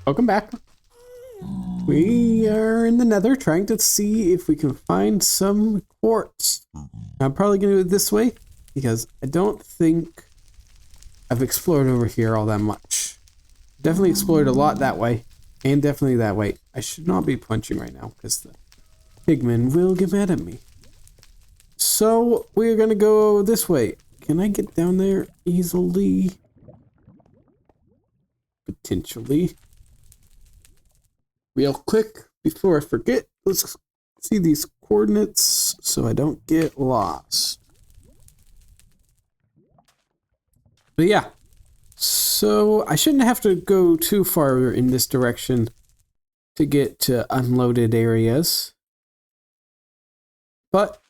Welcome back. We are in the Nether trying to see if we can find some quartz. I'm probably going to do it this way because I don't think I've explored over here all that much. Definitely explored a lot that way and definitely that way. I should not be punching right now because the pigmen will get mad at me. So we're going to go this way. Can I get down there easily? Potentially. Real quick, before I forget, let's see these coordinates so I don't get lost. But yeah, so I shouldn't have to go too far in this direction to get to unloaded areas. But,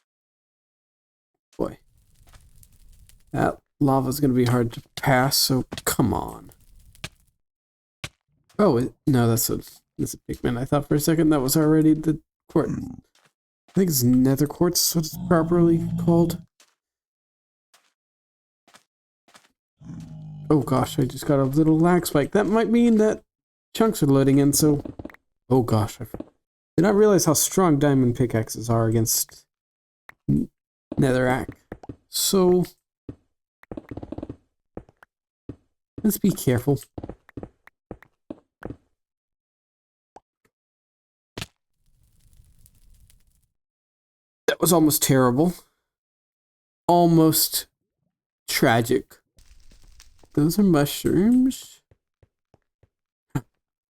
boy, that lava's going to be hard to pass, so come on. Oh, no, that's a pigment. I thought for a second that was already the quartz. I think it's nether quartz, what it's properly called. Oh gosh, I just got a little lag spike. That might mean that chunks are loading in, so... Oh gosh, I did not realize how strong diamond pickaxes are against netherrack. So... let's be careful. That was almost terrible. Almost tragic. Those are mushrooms.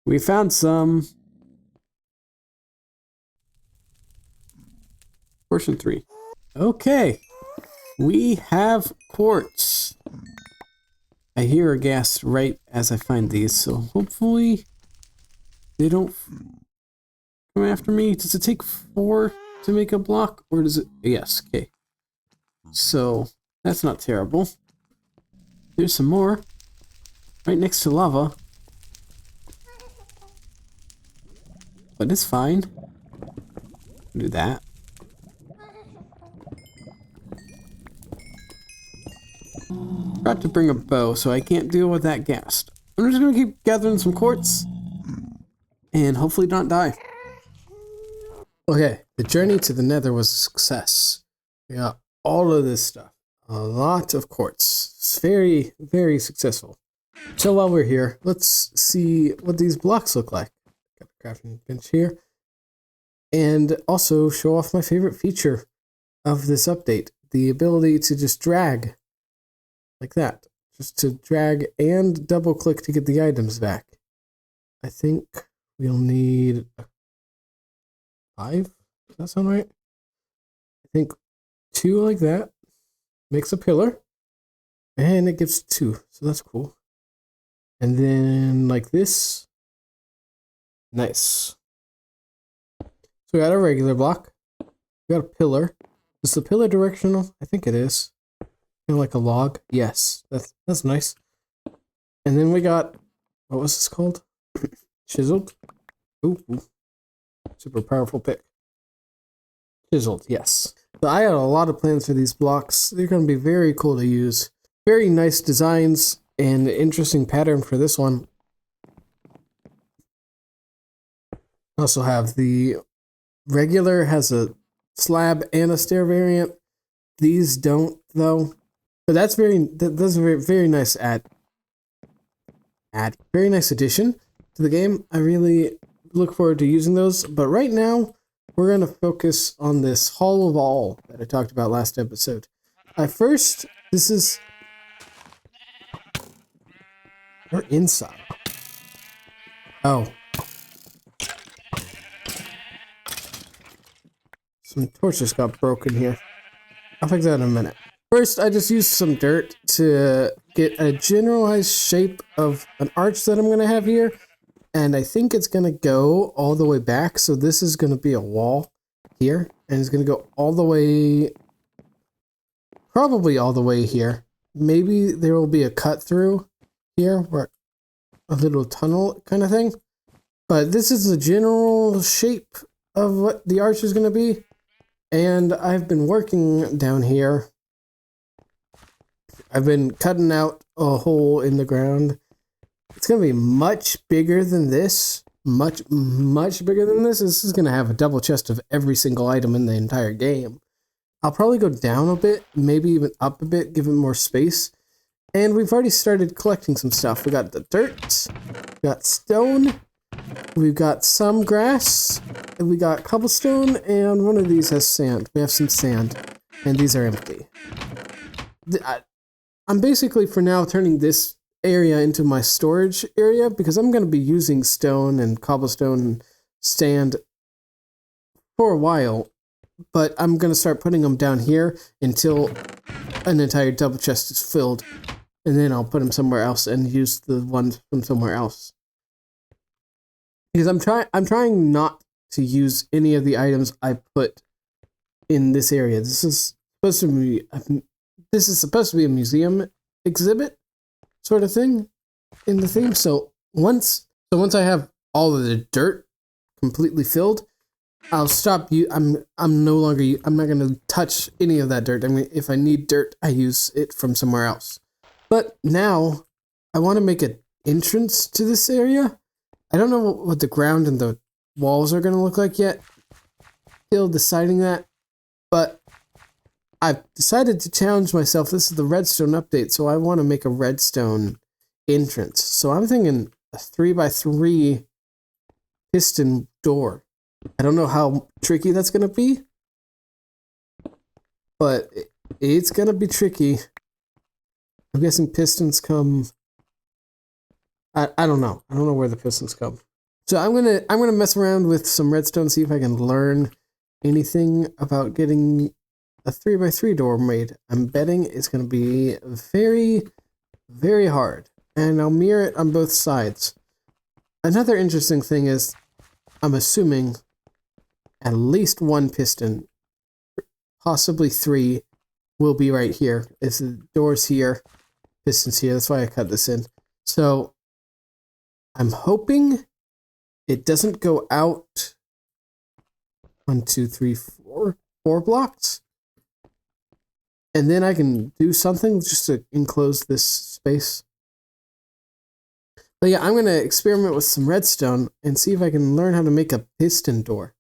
We found some. Portion 3. Okay. We have quartz. I hear a gas right as I find these, so hopefully they don't come after me. Does it take 4 to make a block, or does it? Yes, okay. So that's not terrible. There's some more right next to lava, but it's fine. Do that. Forgot to bring a bow, so I can't deal with that gas. I'm just gonna keep gathering some quartz and hopefully not die. Okay, the journey to the Nether was a success. We got all of this stuff. A lot of quartz. It's very, very successful. So while we're here, let's see what these blocks look like. Got a crafting bench here. And also show off my favorite feature of this update. The ability to just drag. Like that. Just to drag and double click to get the items back. I think we'll need a 5? Does that sound right? I think 2 like that makes a pillar, and it gives 2, so that's cool. And then like this, nice. So we got a regular block, we got a pillar. Is the pillar directional? I think it is. Kind of like a log. Yes, that's nice. And then we got, what was this called? Chiseled. Ooh. Super powerful pick. Chiseled, yes. So I had a lot of plans for these blocks. They're going to be very cool to use. Very nice designs and interesting pattern for this one. Also have the regular has a slab and a stair variant. These don't though. But that's a very nice very nice addition to the game. I really look forward to using those, but right now we're going to focus on this Hall of All that I talked about last episode. We're inside. Oh. Some torches got broken here. I'll fix that in a minute. First, I just used some dirt to get a generalized shape of an arch that I'm going to have here. And I think it's going to go all the way back. So this is going to be a wall here. And it's going to go all the way, probably all the way here. Maybe there will be a cut through here, where a little tunnel kind of thing. But this is the general shape of what the arch is going to be. And I've been working down here. I've been cutting out a hole in the ground It's going to be much bigger than this. Much bigger than this. This is going to have a double chest of every single item in the entire game. I'll probably go down a bit, maybe even up a bit, give it more space. And we've already started collecting some stuff. We got the dirt, we got stone, we've got some grass, and we got cobblestone, and one of these has sand. We have some sand, and these are empty. I'm basically, for now, turning this area into my storage area because I'm going to be using stone and cobblestone and sand for a while, but I'm going to start putting them down here until an entire double chest is filled, and then I'll put them somewhere else and use the ones from somewhere else. Because I'm trying not to use any of the items I put in this area. This is supposed to be a museum exhibit sort of thing in the theme. So once I have all of the dirt completely filled, I'll stop I'm not going to touch any of that dirt. I mean, if I need dirt, I use it from somewhere else. But now I want to make an entrance to this area. I don't know what the ground and the walls are going to look like yet. Still deciding that, but I've decided to challenge myself. This is the Redstone update, so I want to make a Redstone entrance. So I'm thinking a 3x3 piston door. I don't know how tricky that's going to be, but it's going to be tricky. I'm guessing pistons come... I don't know. I don't know where the pistons come. So I'm gonna mess around with some redstone, see if I can learn anything about getting a 3x3 door made. I'm betting it's gonna be very, very hard, and I'll mirror it on both sides. Another interesting thing is, I'm assuming at least one piston, possibly 3, will be right here. It's the doors here, pistons here. That's why I cut this in. So I'm hoping it doesn't go out 1, 2, 3, 4 blocks. And then I can do something just to enclose this space. But yeah, I'm going to experiment with some redstone and see if I can learn how to make a piston door.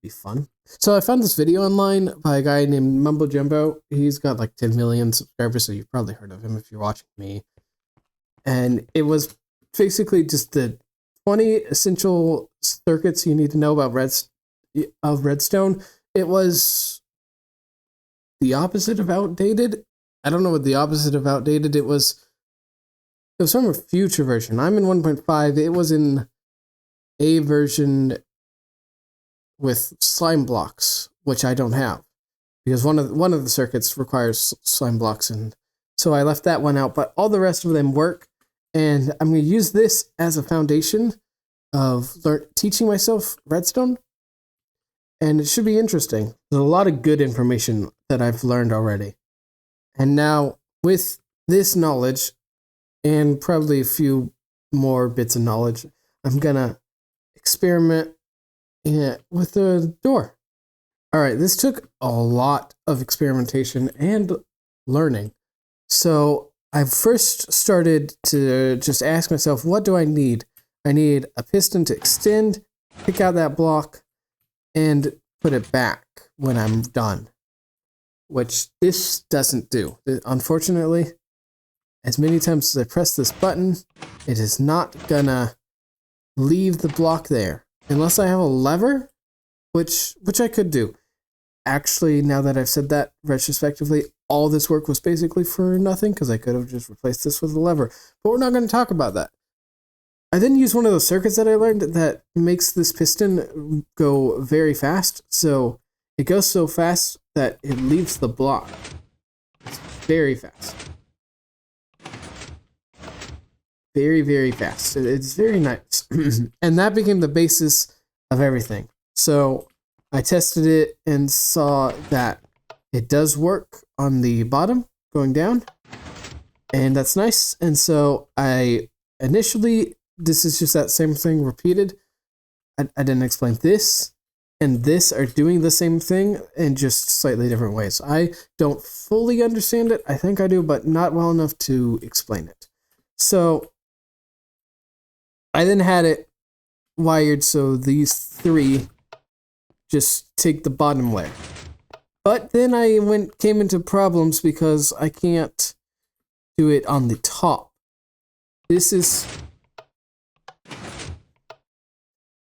Be fun. So I found this video online by a guy named Mumbo Jumbo. He's got like 10 million subscribers, so you've probably heard of him if you're watching me. And it was basically just the 20 essential circuits you need to know about redstone. It was the opposite of outdated. I don't know what the opposite of outdated. It was from a future version. I'm in 1.5. It was in a version with slime blocks, which I don't have because one of the circuits requires slime blocks, and so I left that one out. But all the rest of them work. And I'm going to use this as a foundation of teaching myself redstone. And it should be interesting. There's a lot of good information that I've learned already. And now, with this knowledge, and probably a few more bits of knowledge, I'm going to experiment with the door. All right, this took a lot of experimentation and learning. So I first started to just ask myself, what do I need? I need a piston to extend, pick out that block, and put it back when I'm done, which this doesn't do. Unfortunately, as many times as I press this button, it is not gonna leave the block there unless I have a lever, which I could do. Actually, now that I've said that retrospectively, all this work was basically for nothing because I could have just replaced this with a lever. But we're not going to talk about that. I then used one of those circuits that I learned that makes this piston go very fast. So it goes so fast that it leaves the block. It's very fast. Very, very fast. It's very nice. And that became the basis of everything. So I tested it and saw that it does work on the bottom going down, and that's nice. And so I initially, this is just that same thing repeated. I didn't explain this and this are doing the same thing in just slightly different ways. I don't fully understand it. I think I do, but not well enough to explain it. So I then had it wired so these three just take the bottom layer. But then I came into problems because I can't do it on the top. This is...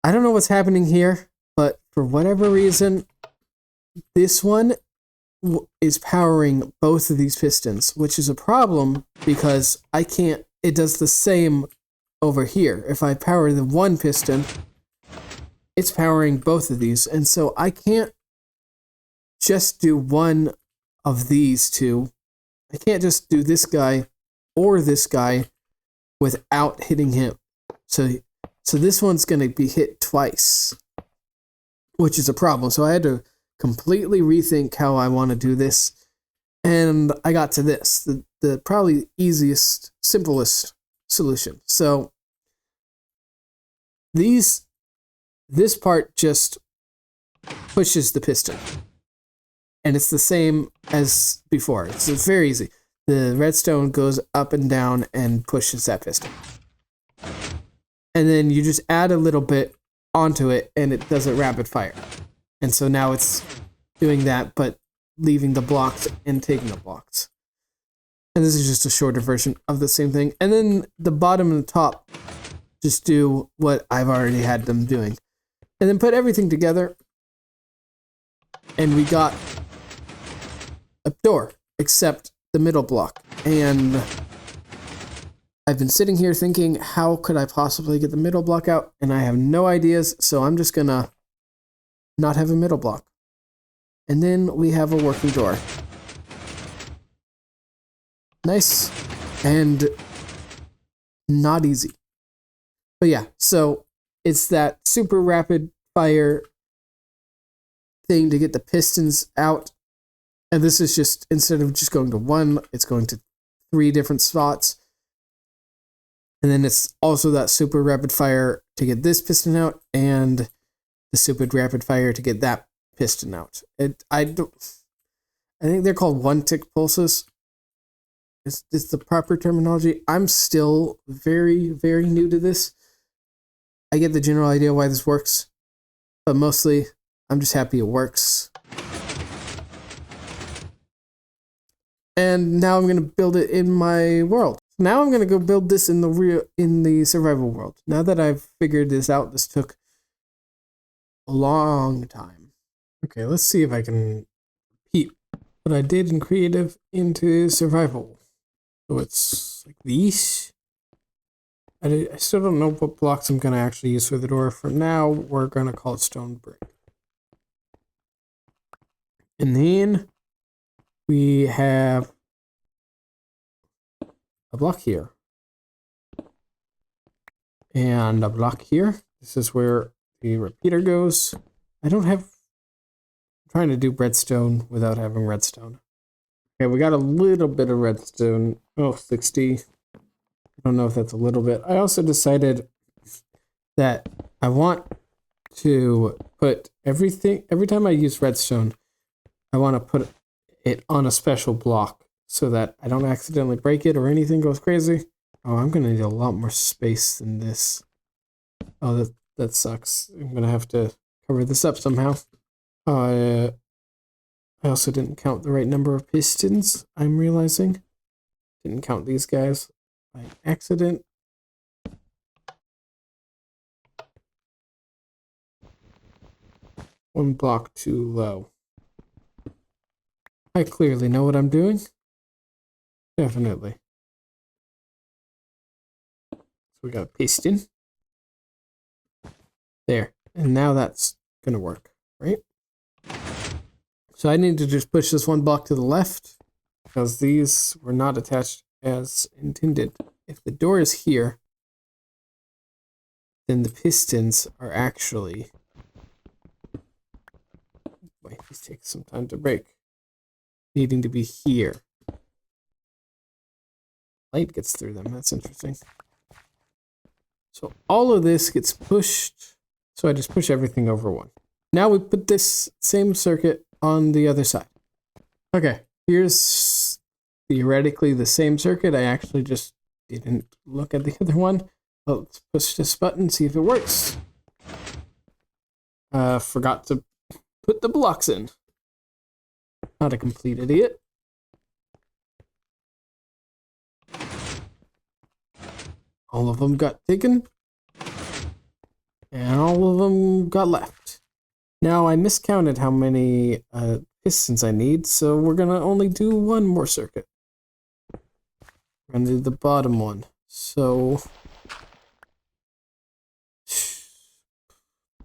I don't know what's happening here, but for whatever reason, this one is powering both of these pistons, which is a problem because I can't... It does the same over here. If I power the one piston, it's powering both of these, and so I can't just do one of these two. I can't just do this guy or this guy without hitting him. So this one's going to be hit twice, which is a problem. So I had to completely rethink how I want to do this, and I got to this, the probably easiest, simplest solution. So this part just pushes the piston, and it's the same as before. It's very easy. The redstone goes up and down and pushes that piston, and then you just add a little bit onto it and it does it rapid fire. And so now it's doing that, but leaving the blocks and taking the blocks. And this is just a shorter version of the same thing. And then the bottom and the top just do what I've already had them doing. And then put everything together, and we got a door, except the middle block. And I've been sitting here thinking, how could I possibly get the middle block out? And I have no ideas, so I'm just gonna not have a middle block. And then we have a working door. Nice. And not easy. But yeah, so it's that super rapid fire thing to get the pistons out. And this is just, instead of just going to one, it's going to 3 different spots. And then it's also that super rapid fire to get this piston out, and the super rapid fire to get that piston out. I think they're called one-tick pulses. It's the proper terminology. I'm still very, very new to this. I get the general idea why this works, but mostly I'm just happy it works. And now I'm going to build it in my world. Now I'm going to go build this in the survival world. Now that I've figured this out, this took a long time. Okay, let's see if I can repeat what I did in creative into survival. So it's like these. I still don't know what blocks I'm going to actually use for the door. For now, we're going to call it stone brick. And then we have a block here. And a block here. This is where the repeater goes. I'm trying to do redstone without having redstone. Okay, we got a little bit of redstone. Oh, 60. I don't know if that's a little bit. I also decided that I want to put everything, every time I use redstone, I want to put it on a special block so that I don't accidentally break it or anything goes crazy. Oh, I'm going to need a lot more space than this. Oh, that sucks. I'm going to have to cover this up somehow. I also didn't count the right number of pistons, I'm realizing. Didn't count these guys by accident. One block too low. I clearly know what I'm doing. Definitely. So we got a piston. There. And now that's going to work, right? So I need to just push this one block to the left because these were not attached as intended. If the door is here, then the pistons are actually... Wait, these take some time to break. Needing to be here. Light gets through them. That's interesting. So all of this gets pushed. So I just push everything over one. Now we put this same circuit on the other side. Okay, here's theoretically the same circuit. I actually just didn't look at the other one. Let's push this button, see if it works. Forgot to put the blocks in. Not a complete idiot. All of them got taken. And all of them got left. Now I miscounted how many pistons I need, so we're gonna only do one more circuit. We're gonna do the bottom one. So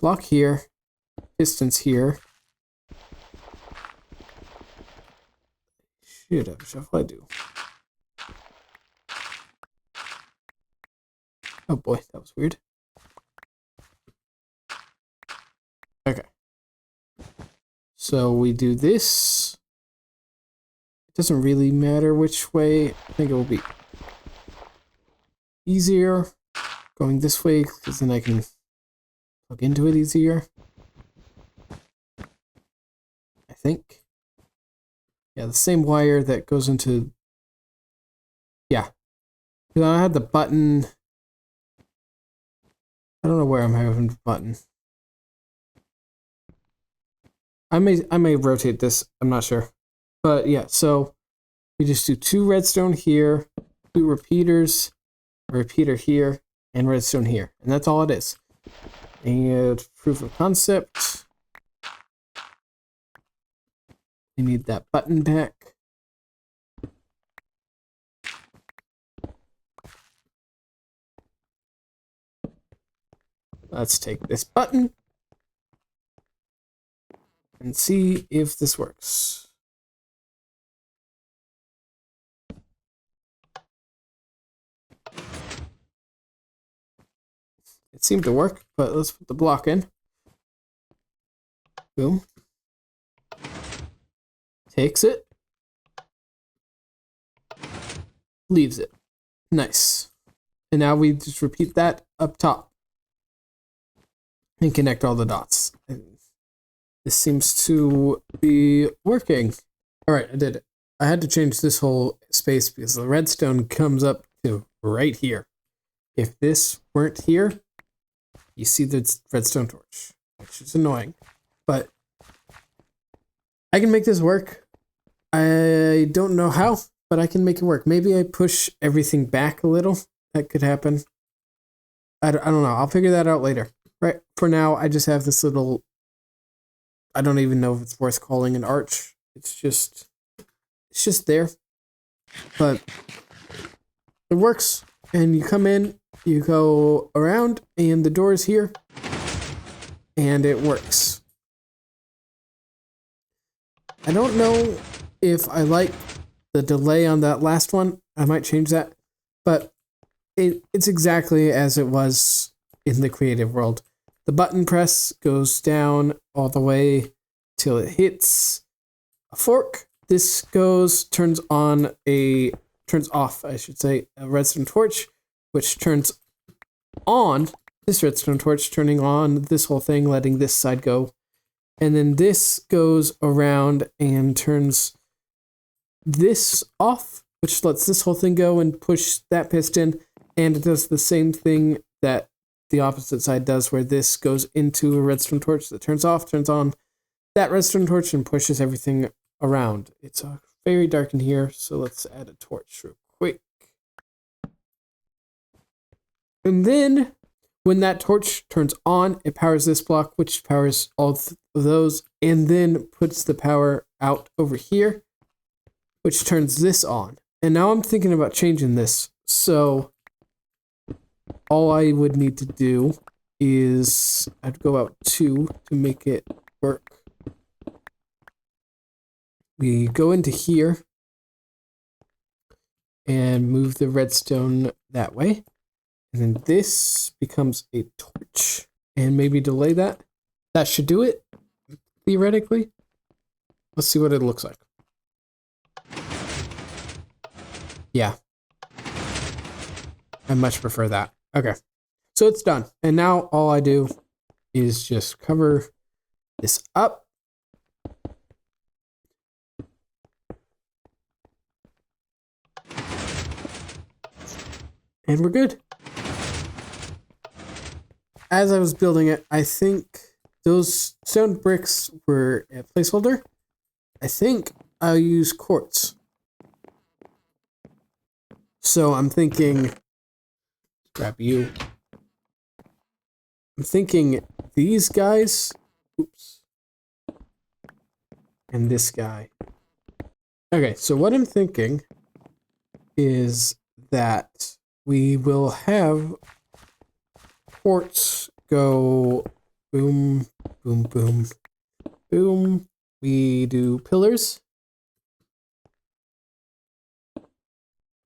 block here, pistons here. Shit, how should I do? Oh boy, that was weird. Okay. So we do this. It doesn't really matter which way. I think it will be easier going this way, because then I can plug into it easier. I think. Yeah, the same wire that goes into... Yeah. I had the button... I don't know where I'm having the button. I may rotate this, I'm not sure. But yeah, so we just do 2 redstone here, 2 repeaters, a repeater here, and redstone here. And that's all it is. And proof of concept. We need that button back. Let's take this button and see if this works. It seemed to work, but let's put the block in. Boom. Takes it. Leaves it. Nice. And now we just repeat that up top. And connect all the dots. And this seems to be working. Alright, I did it. I had to change this whole space because the redstone comes up to right here. If this weren't here, you see the redstone torch, which is annoying. But I can make this work. I don't know how, but I can make it work. Maybe I push everything back a little. That could happen. I don't know. I'll figure that out later. Right, for now, I just have this little, I don't even know if it's worth calling an arch. It's just there. But it works. And you come in, you go around, and the door is here. And it works. I don't know if I like the delay on that last one. I might change that. But it's exactly as it was in the creative world. The button press goes down all the way till it hits a fork. This turns off, I should say, a redstone torch, which turns on this redstone torch, turning on this whole thing, letting this side go. And then this goes around and turns this off, which lets this whole thing go and push that piston. And it does the same thing that the opposite side does, where this goes into a redstone torch that turns off, turns on that redstone torch, and pushes everything around. It's very dark in here, so let's add a torch real quick. And then, when that torch turns on, it powers this block, which powers all of those, and then puts the power out over here, which turns this on. And now I'm thinking about changing this, so all I would need to do is I'd go out 2 to make it work. We go into here and move the redstone that way. And then this becomes a torch. And maybe delay that. That should do it, theoretically. Let's see what it looks like. Yeah. I much prefer that. Okay. So it's done. And now all I do is just cover this up. And we're good. as I was building it, I think those stone bricks were a placeholder. I think I'll use quartz. So I'm thinking, grab you. I'm thinking these guys, oops, and this guy. Okay, so what I'm thinking is that we will have quartz go boom, boom, boom, boom. We do pillars.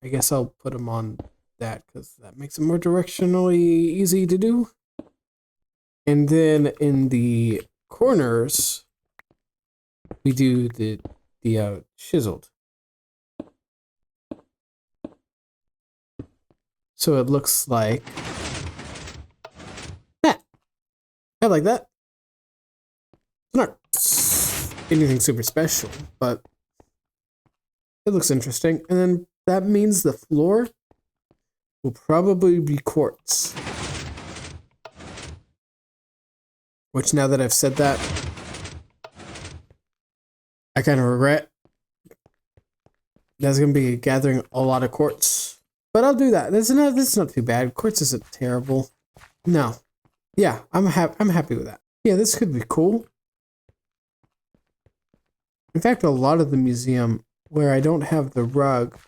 I guess I'll put them on that because that makes it more directionally easy to do. And then in the corners, we do the chiseled. So it looks like that. I like that. It's not anything super special, but it looks interesting. And then that means the floor will probably be quartz. Which now that I've said that, I kind of regret. That's going to be gathering a lot of quartz. But I'll do that. This is not too bad. Quartz isn't terrible. No. Yeah, I'm happy with that. Yeah, this could be cool. In fact, a lot of the museum where I don't have the rug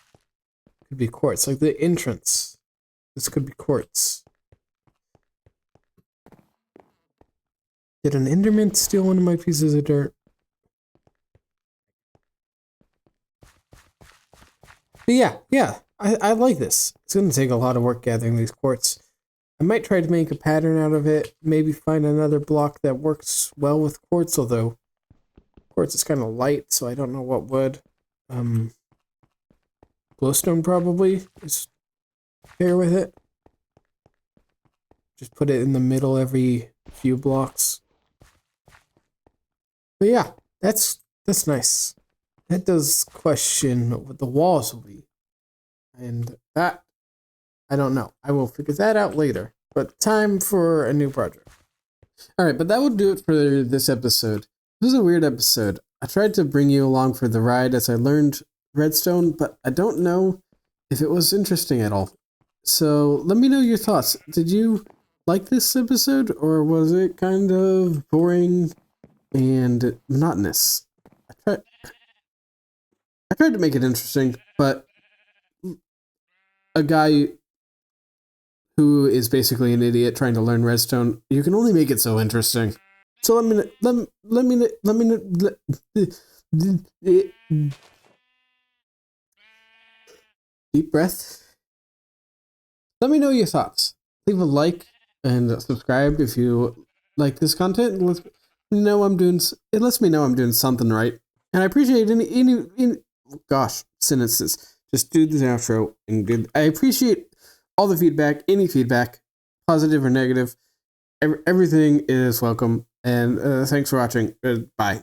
could be quartz. Like the entrance. This could be quartz. Did an Enderman steal one of my pieces of dirt? But yeah, I like this. It's going to take a lot of work gathering these quartz. I might try to make a pattern out of it. Maybe find another block that works well with quartz, although quartz is kind of light, so I don't know what would. Glowstone probably is fair with it. Just put it in the middle every few blocks. But yeah, that's nice. That does question what the walls will be. And that, I don't know. I will figure that out later. But time for a new project. Alright, but that will do it for this episode. This was a weird episode. I tried to bring you along for the ride as I learned Redstone, but I don't know if it was interesting at all. So let me know your thoughts. Did you like this episode, or was it kind of boring and monotonous? I tried to make it interesting, but a guy who is basically an idiot trying to learn Redstone, you can only make it so interesting. So let me deep breath. Let me know your thoughts. Leave a like and subscribe if you like this content. It lets me know I'm doing something right. And I appreciate any sentences. Just do the outro and good. I appreciate all the feedback, any feedback, positive or negative. Everything is welcome. And thanks for watching. Bye.